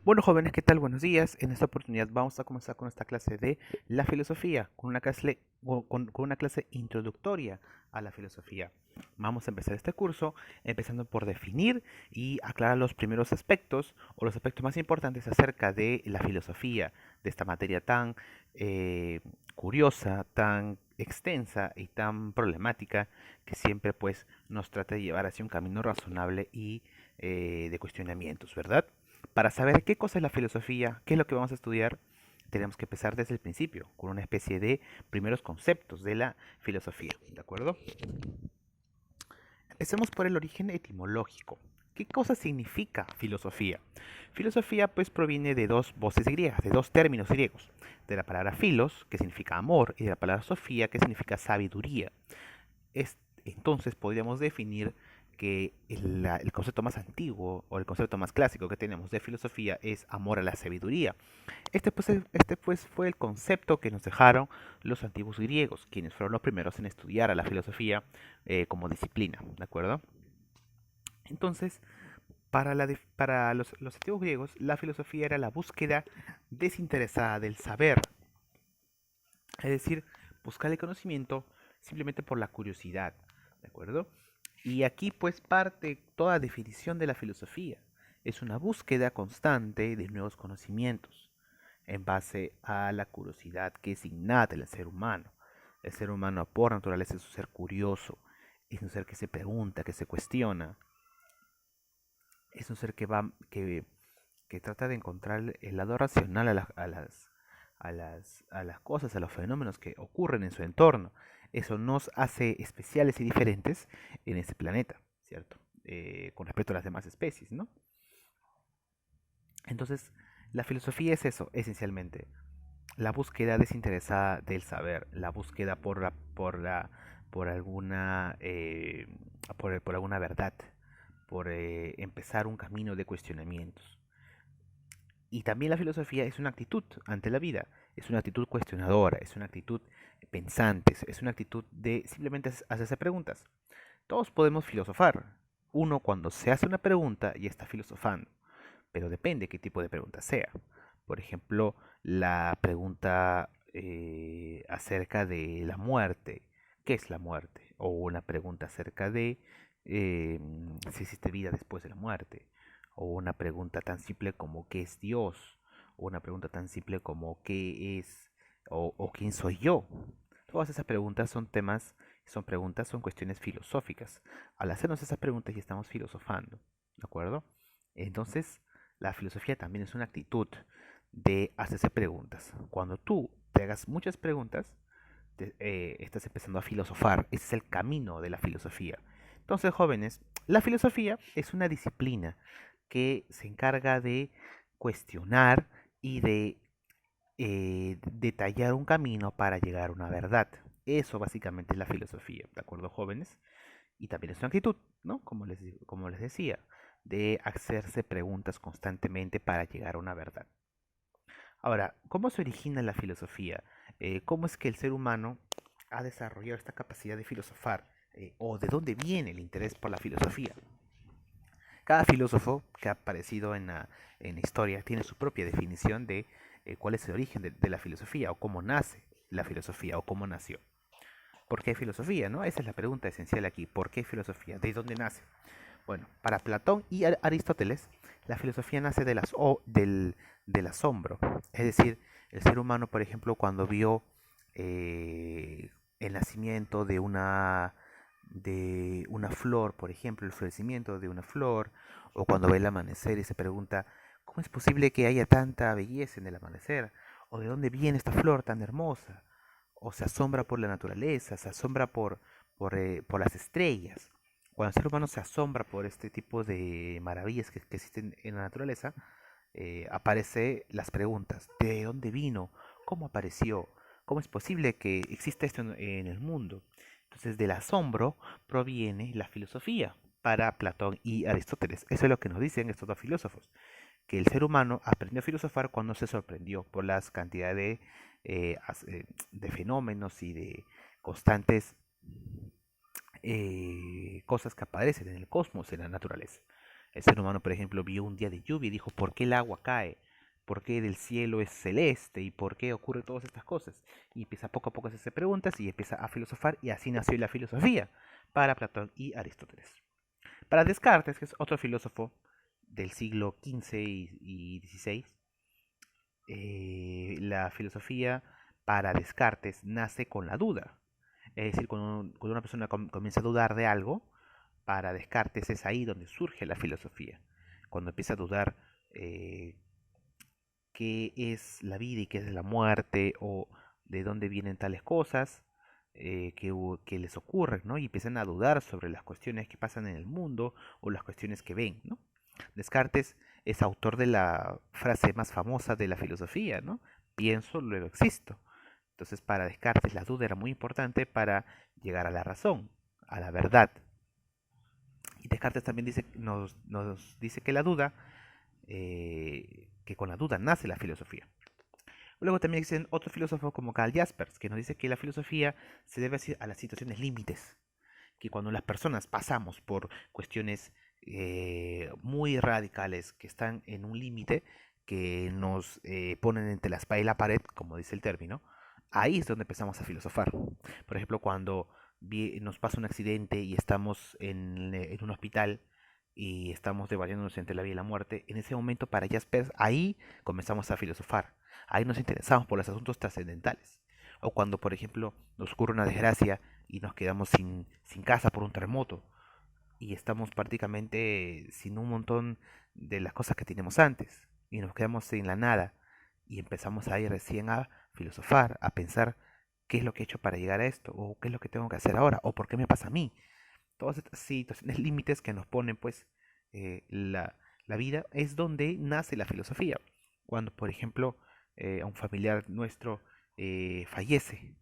Bueno, jóvenes, ¿qué tal? Buenos días. En esta oportunidad vamos a comenzar con esta clase de la filosofía, con una clase introductoria a la filosofía. Vamos a empezar este curso empezando por definir y aclarar los primeros aspectos o los aspectos más importantes acerca de la filosofía, de esta materia tan eh, curiosa, tan extensa y tan problemática que siempre pues nos trata de llevar hacia un camino razonable y de cuestionamientos, ¿verdad? Para saber qué cosa es la filosofía, qué es lo que vamos a estudiar, tenemos que empezar desde el principio, con una especie de primeros conceptos de la filosofía, ¿de acuerdo? Empecemos por el origen etimológico. ¿Qué cosa significa filosofía? Filosofía pues proviene de dos voces griegas, de dos términos griegos, de la palabra filos, que significa amor, y de la palabra sofía, que significa sabiduría. Entonces podríamos definir que el concepto más antiguo o el concepto más clásico que tenemos de filosofía es amor a la sabiduría. Este pues fue el concepto que nos dejaron los antiguos griegos, quienes fueron los primeros en estudiar a la filosofía como disciplina, ¿de acuerdo? Entonces, para los antiguos griegos, la filosofía era la búsqueda desinteresada del saber, es decir, buscar el conocimiento simplemente por la curiosidad, ¿de acuerdo? Y aquí pues parte toda definición de la filosofía. Es una búsqueda constante de nuevos conocimientos en base a la curiosidad que es innata en el ser humano. El ser humano por naturaleza es un ser curioso, es un ser que se pregunta, que se cuestiona, es un ser que trata de encontrar el lado racional a las cosas, a los fenómenos que ocurren en su entorno. Eso nos hace especiales y diferentes en este planeta, ¿cierto? Con respecto a las demás especies, ¿no? Entonces, la filosofía es eso, esencialmente. La búsqueda desinteresada del saber, la búsqueda por alguna, por alguna verdad, por empezar un camino de cuestionamientos. Y también la filosofía es una actitud ante la vida, es una actitud cuestionadora, es una actitud pensante, es una actitud de simplemente hacerse preguntas. Todos podemos filosofar. Uno cuando se hace una pregunta ya está filosofando, pero depende qué tipo de pregunta sea. Por ejemplo, la pregunta acerca de la muerte, ¿qué es la muerte? O una pregunta acerca de si existe vida después de la muerte, o una pregunta tan simple como ¿qué es Dios? O una pregunta tan simple como ¿qué es o quién soy yo? Todas esas preguntas son cuestiones filosóficas. Al hacernos esas preguntas ya estamos filosofando, ¿de acuerdo? Entonces, la filosofía también es una actitud de hacerse preguntas. Cuando tú te hagas muchas preguntas, estás empezando a filosofar. Ese es el camino de la filosofía. Entonces, jóvenes, la filosofía es una disciplina que se encarga de cuestionar y de detallar un camino para llegar a una verdad. Eso básicamente es la filosofía, ¿de acuerdo, jóvenes? Y también es una actitud, ¿no? Como les decía, de hacerse preguntas constantemente para llegar a una verdad. Ahora, ¿cómo se origina la filosofía? ¿Cómo es que el ser humano ha desarrollado esta capacidad de filosofar? ¿O de dónde viene el interés por la filosofía? Cada filósofo que ha aparecido en la historia tiene su propia definición de cuál es el origen de la filosofía o cómo nace la filosofía o cómo nació. ¿Por qué filosofía? ¿No? Esa es la pregunta esencial aquí. ¿Por qué filosofía? ¿De dónde nace? Bueno, para Platón y Aristóteles, la filosofía nace del asombro. Es decir, el ser humano, por ejemplo, cuando vio el nacimiento de una flor, por ejemplo, el florecimiento de una flor, o cuando ve el amanecer y se pregunta, ¿cómo es posible que haya tanta belleza en el amanecer? ¿O de dónde viene esta flor tan hermosa? O se asombra por la naturaleza, se asombra por las estrellas. Cuando el ser humano se asombra por este tipo de maravillas que existen en la naturaleza, aparece las preguntas, ¿de dónde vino? ¿Cómo apareció? ¿Cómo es posible que exista esto en el mundo? Entonces, del asombro proviene la filosofía para Platón y Aristóteles. Eso es lo que nos dicen estos dos filósofos, que el ser humano aprendió a filosofar cuando se sorprendió por las cantidades de fenómenos y de constantes cosas que aparecen en el cosmos, en la naturaleza. El ser humano, por ejemplo, vio un día de lluvia y dijo, ¿por qué el agua cae? ¿Por qué el cielo es celeste? ¿Y por qué ocurren todas estas cosas? Y empieza poco a poco a hacerse preguntas y empieza a filosofar y así nació la filosofía para Platón y Aristóteles. Para Descartes, que es otro filósofo del siglo XV y XVI, la filosofía para Descartes nace con la duda. Es decir, cuando una persona comienza a dudar de algo, para Descartes es ahí donde surge la filosofía. Cuando empieza a dudar eh, qué es la vida y qué es la muerte, o de dónde vienen tales cosas que les ocurren, ¿no? Y empiezan a dudar sobre las cuestiones que pasan en el mundo o las cuestiones que ven, ¿no? Descartes es autor de la frase más famosa de la filosofía, ¿no? Pienso, luego existo. Entonces, para Descartes la duda era muy importante para llegar a la razón, a la verdad. Y Descartes también nos dice que la duda, que con la duda nace la filosofía. Luego también existen otros filósofos como Karl Jaspers, que nos dice que la filosofía se debe a las situaciones límites, que cuando las personas pasamos por cuestiones muy radicales que están en un límite, que nos ponen entre la espada y la pared, como dice el término, ahí es donde empezamos a filosofar. Por ejemplo, cuando nos pasa un accidente y estamos en un hospital y estamos debatiéndonos entre la vida y la muerte, en ese momento para Jaspers ahí comenzamos a filosofar, ahí nos interesamos por los asuntos trascendentales. O cuando, por ejemplo, nos ocurre una desgracia y nos quedamos sin casa por un terremoto y estamos prácticamente sin un montón de las cosas que teníamos antes y nos quedamos en la nada y empezamos ahí recién a filosofar, a pensar qué es lo que he hecho para llegar a esto o qué es lo que tengo que hacer ahora o por qué me pasa a mí. Todas estas situaciones límites que nos ponen pues la vida es donde nace la filosofía. Cuando por ejemplo a un familiar nuestro fallece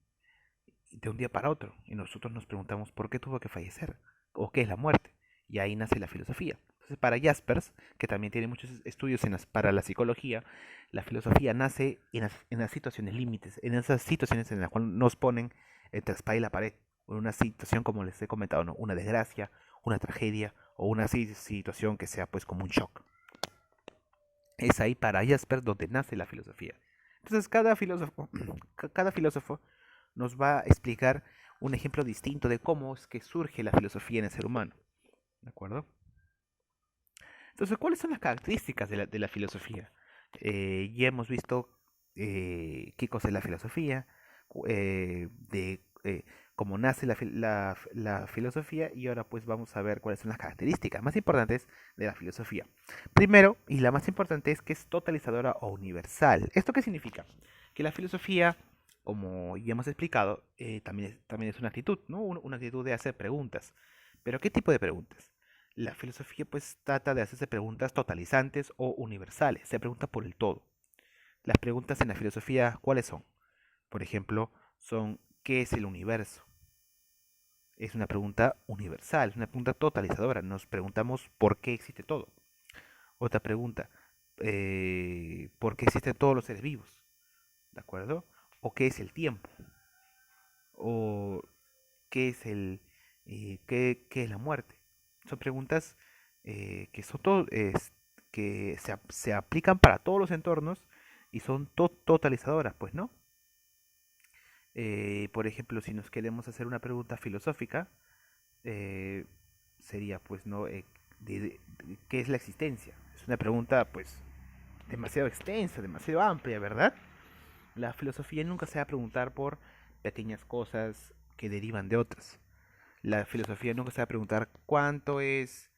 de un día para otro y nosotros nos preguntamos por qué tuvo que fallecer o qué es la muerte, y ahí nace la filosofía. Entonces para Jaspers, que también tiene muchos estudios para la psicología, la filosofía nace en las situaciones límites, en esas situaciones en las cuales nos ponen entre la espada y la pared, o en una situación como les he comentado, ¿no? Una desgracia, una tragedia o una situación que sea pues como un shock. Es ahí para Jaspers donde nace la filosofía. Entonces cada filósofo nos va a explicar un ejemplo distinto de cómo es que surge la filosofía en el ser humano. ¿De acuerdo? Entonces, ¿cuáles son las características de la filosofía? Ya hemos visto qué cosa es la filosofía, de cómo nace la filosofía, y ahora pues vamos a ver cuáles son las características más importantes de la filosofía. Primero, y la más importante, es que es totalizadora o universal. ¿Esto qué significa? Que la filosofía, como ya hemos explicado, también es una actitud, ¿no? Una actitud de hacer preguntas. ¿Pero qué tipo de preguntas? La filosofía pues trata de hacerse preguntas totalizantes o universales, se pregunta por el todo. Las preguntas en la filosofía, ¿cuáles son? Por ejemplo, son ¿qué es el universo? Es una pregunta universal, es una pregunta totalizadora. Nos preguntamos por qué existe todo. Otra pregunta, ¿por qué existen todos los seres vivos? ¿De acuerdo? ¿O qué es el tiempo? ¿O qué es qué es la muerte? Son preguntas que son que se aplican para todos los entornos y son totalizadoras, pues, ¿no? Por ejemplo, si nos queremos hacer una pregunta filosófica, eh, sería, pues, ¿no? ¿Qué es la existencia? Es una pregunta, pues, demasiado extensa, demasiado amplia, ¿verdad? La filosofía nunca se va a preguntar por pequeñas cosas que derivan de otras. La filosofía nunca se va a preguntar cuánto es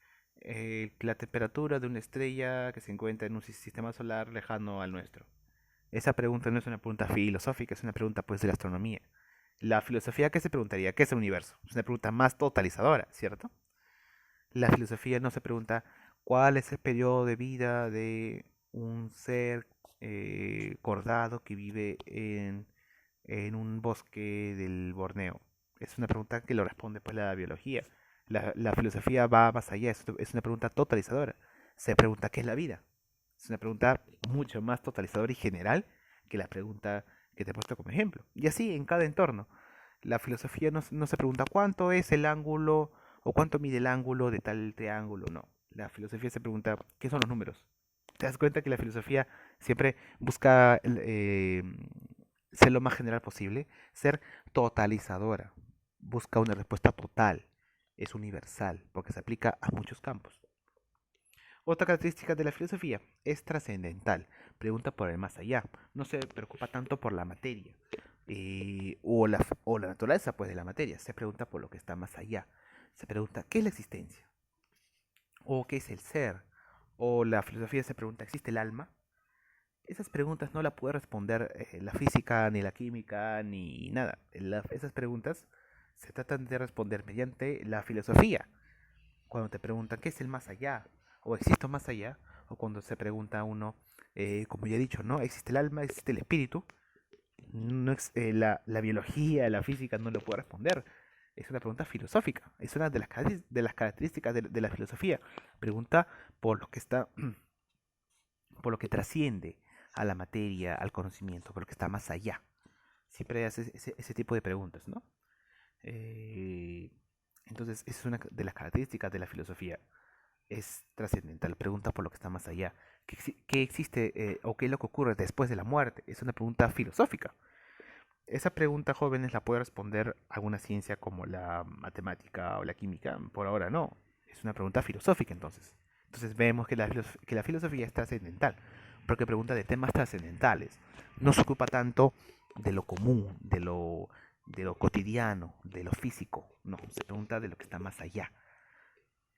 la temperatura de una estrella que se encuentra en un sistema solar lejano al nuestro. Esa pregunta no es una pregunta filosófica, es una pregunta pues de la astronomía. La filosofía, ¿qué se preguntaría? ¿Qué es el universo? Es una pregunta más totalizadora, ¿cierto? La filosofía no se pregunta cuál es el periodo de vida de un ser cordado que vive en un bosque del Borneo. Es una pregunta que lo responde pues la biología. La filosofía va más allá, es una pregunta totalizadora. Se pregunta qué es la vida. Es una pregunta mucho más totalizadora y general que la pregunta que te he puesto como ejemplo. Y así en cada entorno. La filosofía no se pregunta cuánto es el ángulo o cuánto mide el ángulo de tal triángulo, no. la filosofía se pregunta, ¿qué son los números? ¿Te das cuenta que la filosofía siempre busca ser lo más general posible? Ser totalizadora. Busca una respuesta total. Es universal, porque se aplica a muchos campos. Otra característica de la filosofía es trascendental. Pregunta por el más allá. No se preocupa tanto por la materia o la naturaleza pues, de la materia. Se pregunta por lo que está más allá. Se pregunta, ¿qué es la existencia? ¿O qué es el ser? O la filosofía se pregunta, ¿existe el alma? Esas preguntas no las puede responder la física, ni la química, ni nada. Esas preguntas se tratan de responder mediante la filosofía. Cuando te preguntan qué es el más allá, o existe un más allá, o cuando se pregunta a uno, como ya he dicho, ¿no? ¿Existe el alma, existe el espíritu? No la biología, la física no lo puede responder. Es una pregunta filosófica, es una de las características de la filosofía. Pregunta por lo que está, por lo que trasciende a la materia, al conocimiento, por lo que está más allá. Siempre hace ese tipo de preguntas, ¿no? Eh, entonces, esa es una de las características de la filosofía. Es trascendental, pregunta por lo que está más allá. ¿Qué existe o qué es lo que ocurre después de la muerte? Es una pregunta filosófica. Esa pregunta, jóvenes, la puede responder alguna ciencia como la matemática o la química. Por ahora no. Es una pregunta filosófica entonces. Entonces vemos que que la filosofía es trascendental, porque pregunta de temas trascendentales. No se ocupa tanto de lo común, de lo cotidiano, de lo físico. No, se pregunta de lo que está más allá.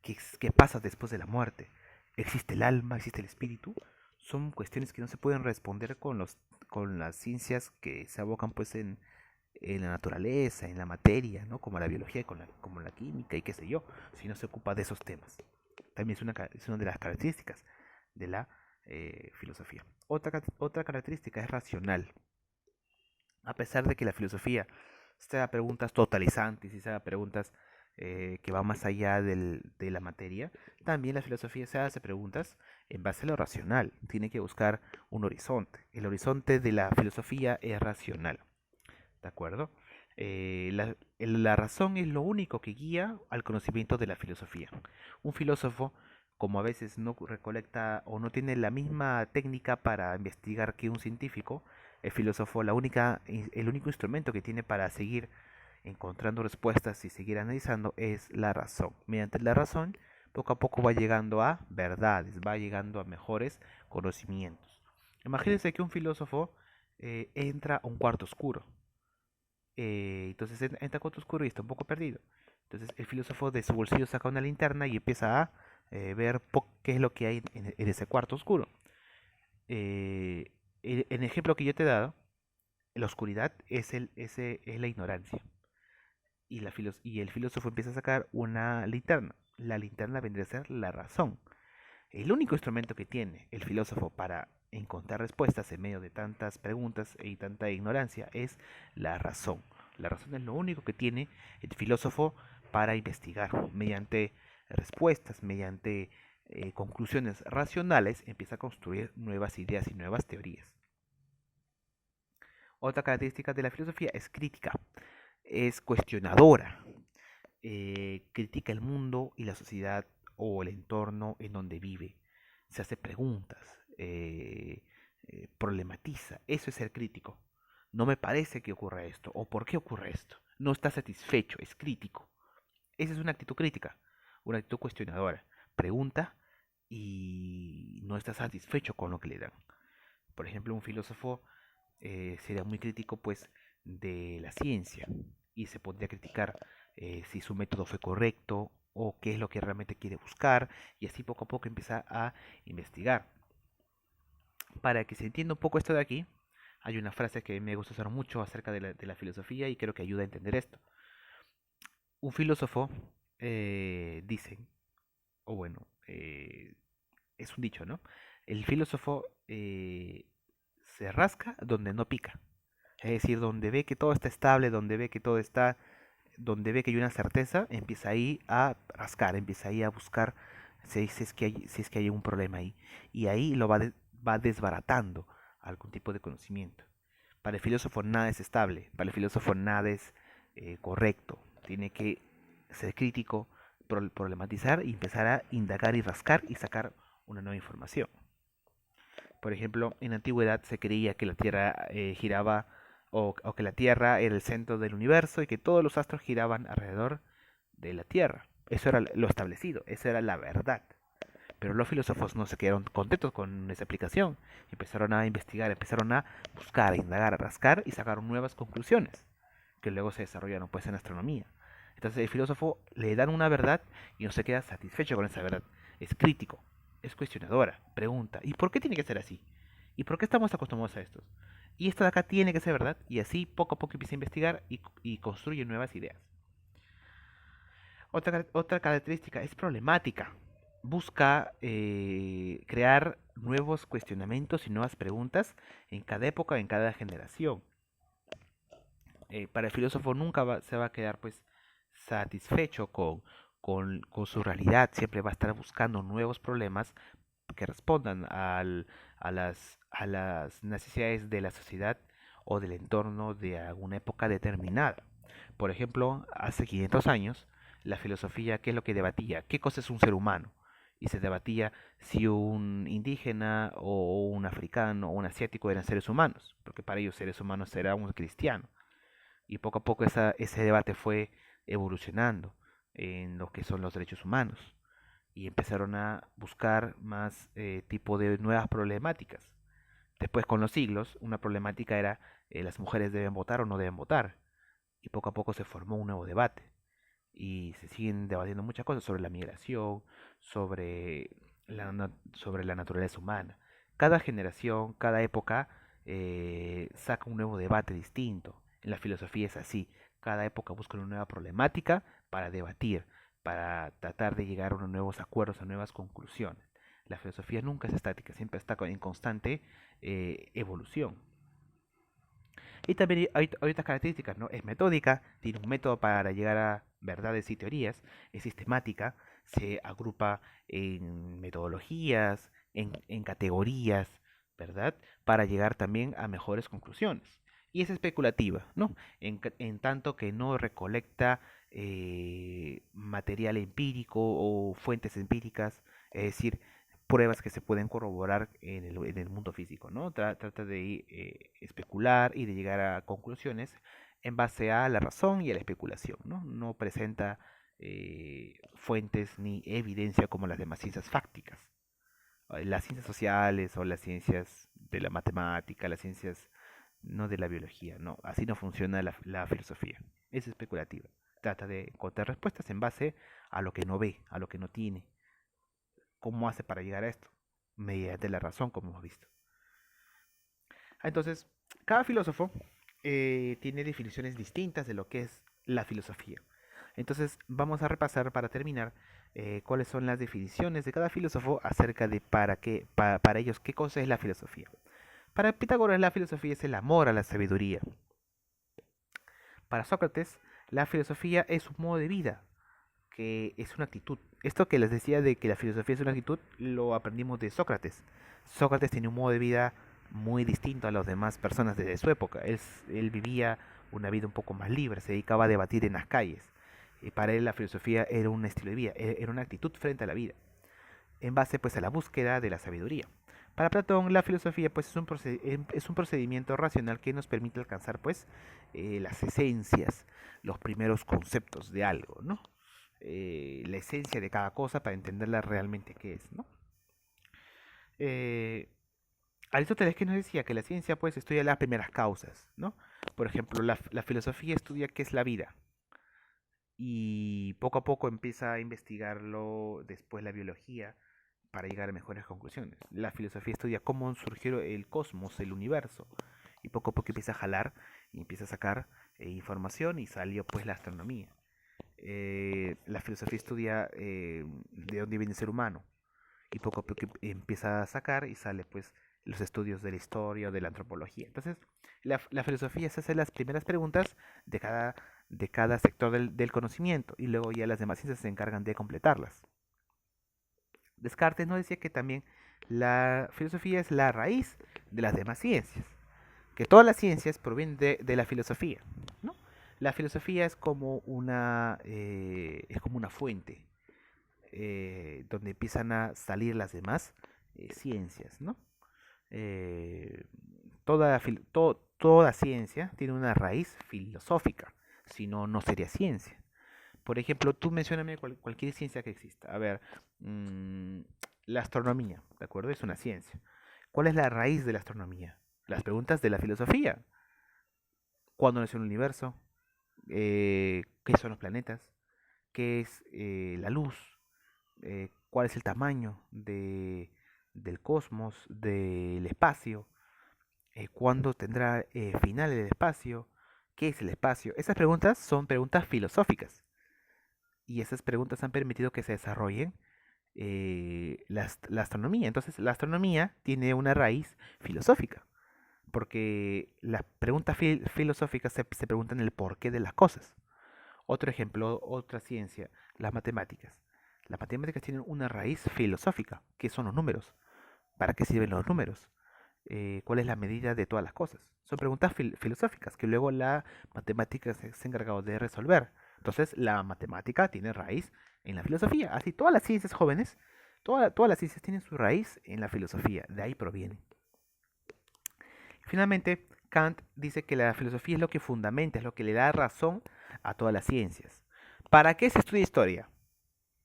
¿Qué pasa después de la muerte? ¿Existe el alma? ¿Existe el espíritu? Son cuestiones que no se pueden responder con las ciencias que se abocan pues en la naturaleza, en la materia, ¿no? Como la biología, como la química y qué sé yo, si no se ocupa de esos temas. También es una de las características de la filosofía. Otra característica es racional. A pesar de que la filosofía se haga preguntas totalizantes y se haga preguntas que van más allá de la materia, también la filosofía se hace preguntas en base a lo racional. Tiene que buscar un horizonte. El horizonte de la filosofía es racional. ¿De acuerdo? La razón es lo único que guía al conocimiento de la filosofía. Un filósofo, como a veces no recolecta o no tiene la misma técnica para investigar que un científico, el filósofo, el único instrumento que tiene para seguir encontrando respuestas y seguir analizando es la razón. Mediante la razón, poco a poco va llegando a verdades, va llegando a mejores conocimientos. Imagínense que un filósofo entra a un cuarto oscuro. Entonces entra a cuarto oscuro y está un poco perdido. Entonces el filósofo de su bolsillo saca una linterna y empieza a ver qué es lo que hay en ese cuarto oscuro. Eh, en el ejemplo que yo te he dado, la oscuridad es la ignorancia. Y el filósofo empieza a sacar una linterna. La linterna vendría a ser la razón. El único instrumento que tiene el filósofo para encontrar respuestas en medio de tantas preguntas y tanta ignorancia es la razón. La razón es lo único que tiene el filósofo para investigar. Mediante respuestas, mediante conclusiones racionales, empieza a construir nuevas ideas y nuevas teorías. Otra característica de la filosofía es crítica, es cuestionadora, critica el mundo y la sociedad o el entorno en donde vive, se hace preguntas, problematiza. Eso es ser crítico. No me parece que ocurra esto, o por qué ocurre esto. No está satisfecho, es crítico. Esa es una actitud crítica, una actitud cuestionadora. Pregunta y no está satisfecho con lo que le dan. Por ejemplo, un filósofo sería muy crítico pues de la ciencia y se podría criticar si su método fue correcto o qué es lo que realmente quiere buscar y así poco a poco empieza a investigar. Para que se entienda un poco esto de aquí, hay una frase que me gusta usar mucho acerca de la filosofía y creo que ayuda a entender esto. Un filósofo dice, o bueno, es un dicho, ¿no? El filósofo se rasca donde no pica. Es decir, donde ve que todo está estable, donde ve que hay una certeza, empieza ahí a rascar, empieza ahí a buscar si es que hay un problema ahí. Y ahí va desbaratando algún tipo de conocimiento. Para el filósofo nada es estable, para el filósofo nada es correcto. Tiene que ser crítico, problematizar y empezar a indagar y rascar y sacar una nueva información. Por ejemplo, en la antigüedad se creía que la Tierra giraba o que la Tierra era el centro del universo y que todos los astros giraban alrededor de la Tierra. Eso era lo establecido, esa era la verdad. Pero los filósofos no se quedaron contentos con esa aplicación. Empezaron a investigar, empezaron a buscar, a indagar, a rascar y sacaron nuevas conclusiones que luego se desarrollaron pues en astronomía. Entonces el filósofo le dan una verdad y no se queda satisfecho con esa verdad. Es crítico, es cuestionadora, pregunta, ¿y por qué tiene que ser así? ¿Y por qué estamos acostumbrados a esto? Y esto de acá tiene que ser verdad y así poco a poco empieza a investigar y construye nuevas ideas. Otra característica es problemática. Busca crear nuevos cuestionamientos y nuevas preguntas en cada época, en cada generación. Para el filósofo nunca se va a quedar pues satisfecho con su realidad, siempre va a estar buscando nuevos problemas que respondan a las necesidades de la sociedad o del entorno de alguna época determinada. Por ejemplo, hace 500 años, la filosofía, ¿qué es lo que debatía? ¿Qué cosa es un ser humano? Y se debatía si un indígena o un africano o un asiático eran seres humanos, porque para ellos seres humanos era un cristiano. Y poco a poco ese debate fue evolucionando en lo que son los derechos humanos y empezaron a buscar más tipo de nuevas problemáticas. Después con los siglos, una problemática era las mujeres deben votar o no deben votar. Y poco a poco se formó un nuevo debate. Y se siguen debatiendo muchas cosas sobre la migración, sobre sobre la naturaleza humana. Cada generación, cada época saca un nuevo debate distinto. En la filosofía es así. Cada época busca una nueva problemática para debatir, para tratar de llegar a unos nuevos acuerdos, a nuevas conclusiones. La filosofía nunca es estática, siempre está en constante evolución. Y también hay otras características, ¿no? Es metódica, tiene un método para llegar a verdades y teorías, es sistemática, se agrupa en metodologías, en categorías, ¿verdad? Para llegar también a mejores conclusiones. Y es especulativa, ¿no? En tanto que no recolecta material empírico o fuentes empíricas, es decir, pruebas que se pueden corroborar en el mundo físico, ¿no? Trata de especular y de llegar a conclusiones en base a la razón y a la especulación, ¿no? No presenta fuentes ni evidencia como las demás ciencias fácticas. Las ciencias sociales o las ciencias de la matemática, las ciencias no de la biología, no, así no funciona la filosofía, es especulativa. Trata de encontrar respuestas en base a lo que no ve, a lo que no tiene. ¿Cómo hace para llegar a esto? Mediante la razón, como hemos visto. Entonces, cada filósofo tiene definiciones distintas de lo que es la filosofía. Entonces, vamos a repasar para terminar cuáles son las definiciones de cada filósofo acerca de para ellos qué cosa es la filosofía. Para Pitágoras, la filosofía es el amor a la sabiduría. Para Sócrates, la filosofía es un modo de vida, que es una actitud. Esto que les decía de que la filosofía es una actitud, lo aprendimos de Sócrates. Sócrates tenía un modo de vida muy distinto a las demás personas de su época. Él vivía una vida un poco más libre, se dedicaba a debatir en las calles. Y para él la filosofía era un estilo de vida, era una actitud frente a la vida, en base pues a la búsqueda de la sabiduría. Para Platón la filosofía pues es un procedimiento racional que nos permite alcanzar pues las esencias, los primeros conceptos de algo, ¿no? La esencia de cada cosa para entenderla realmente qué es, ¿no? Eh, Aristóteles que nos decía que la ciencia pues estudia las primeras causas, ¿no? Por ejemplo, la filosofía estudia qué es la vida y poco a poco empieza a investigarlo después la biología para llegar a mejores conclusiones. La filosofía estudia cómo surgió el cosmos, el universo, y poco a poco empieza a jalar y empieza a sacar información y salió pues la astronomía. La filosofía estudia de dónde viene el ser humano y poco a poco empieza a sacar y sale pues los estudios de la historia o de la antropología. Entonces, la filosofía se hace las primeras preguntas de cada sector del conocimiento y luego ya las demás ciencias se encargan de completarlas. Descartes nos decía que también la filosofía es la raíz de las demás ciencias, que todas las ciencias provienen de la filosofía, ¿no? La filosofía es como una fuente, donde empiezan a salir las demás ciencias, ¿no? Eh, toda ciencia tiene una raíz filosófica, si no, no sería ciencia. Por ejemplo, tú mencióname cualquier ciencia que exista. A ver, mm, la astronomía, ¿de acuerdo? Es una ciencia. ¿Cuál es la raíz de la astronomía? Las preguntas de la filosofía. ¿Cuándo nació el universo? ¿Qué son los planetas? ¿Qué es la luz? ¿Cuál es el tamaño del cosmos, del espacio? ¿Cuándo tendrá final el espacio? ¿Qué es el espacio? Esas preguntas son preguntas filosóficas y esas preguntas han permitido que se desarrollen la astronomía. Entonces, la astronomía tiene una raíz filosófica, porque las preguntas filosóficas se preguntan el porqué de las cosas. Otro ejemplo, otra ciencia, las matemáticas. Las matemáticas tienen una raíz filosófica, que son los números. ¿Para qué sirven los números? ¿Cuál es la medida de todas las cosas? Son preguntas filosóficas que luego la matemática se ha encargado de resolver. Entonces, la matemática tiene raíz en la filosofía. Así, todas las ciencias jóvenes, todas las ciencias tienen su raíz en la filosofía. De ahí proviene. Finalmente, Kant dice que la filosofía es lo que fundamenta, es lo que le da razón a todas las ciencias. ¿Para qué se estudia historia?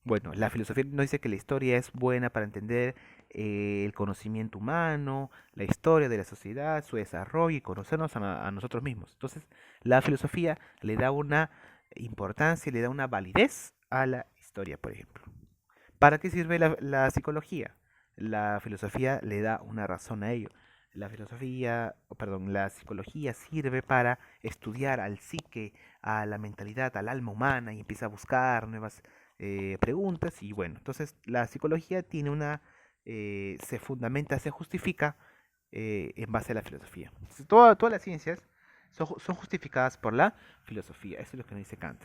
Bueno, la filosofía nos dice que la historia es buena para entender el conocimiento humano, la historia de la sociedad, su desarrollo y conocernos a nosotros mismos. Entonces, la filosofía le da una importancia, le da una validez a la historia, por ejemplo. ¿Para qué sirve la psicología? La filosofía le da una razón a ello. La filosofía, perdón, la psicología sirve para estudiar al psique, a la mentalidad, al alma humana y empieza a buscar nuevas preguntas y bueno, entonces la psicología tiene se fundamenta, se justifica en base a la filosofía. Entonces, todas las ciencias son justificadas por la filosofía, eso es lo que nos dice Kant.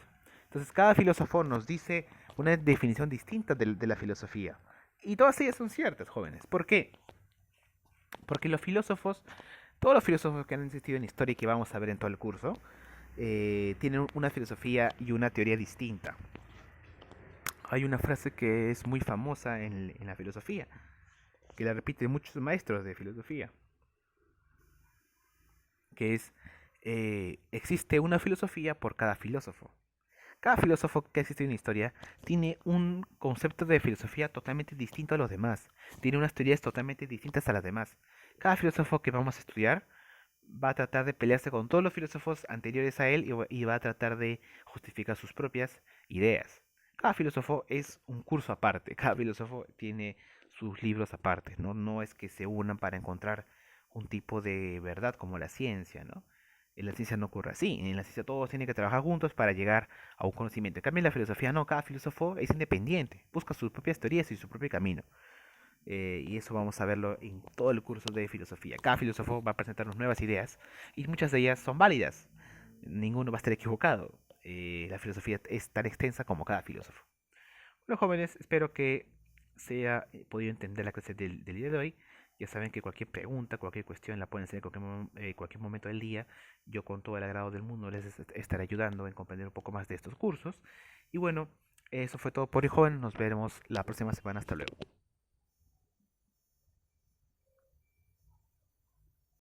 Entonces cada filósofo nos dice una definición distinta de la filosofía. Y todas ellas son ciertas, jóvenes. ¿Por qué? Porque todos los filósofos que han existido en historia y que vamos a ver en todo el curso, tienen una filosofía y una teoría distinta. Hay una frase que es muy famosa en la filosofía, que la repiten muchos maestros de filosofía, que es, existe una filosofía por cada filósofo. Cada filósofo que existe en la historia tiene un concepto de filosofía totalmente distinto a los demás, tiene unas teorías totalmente distintas a las demás. Cada filósofo que vamos a estudiar va a tratar de pelearse con todos los filósofos anteriores a él y va a tratar de justificar sus propias ideas. Cada filósofo es un curso aparte, cada filósofo tiene sus libros aparte, ¿no? No es que se unan para encontrar un tipo de verdad como la ciencia, ¿no? En la ciencia no ocurre así, en la ciencia todos tienen que trabajar juntos para llegar a un conocimiento. En cambio en la filosofía no, cada filósofo es independiente, busca sus propias teorías y su propio camino. Y eso vamos a verlo en todo el curso de filosofía. Cada filósofo va a presentarnos nuevas ideas y muchas de ellas son válidas. Ninguno va a estar equivocado. La filosofía es tan extensa como cada filósofo. Bueno, jóvenes, espero que se haya podido entender la clase del día de hoy. Ya saben que cualquier pregunta, cualquier cuestión la pueden hacer en cualquier momento del día. Yo con todo el agrado del mundo les estaré ayudando en comprender un poco más de estos cursos. Y bueno, eso fue todo por hoy, joven. Nos veremos la próxima semana. Hasta luego.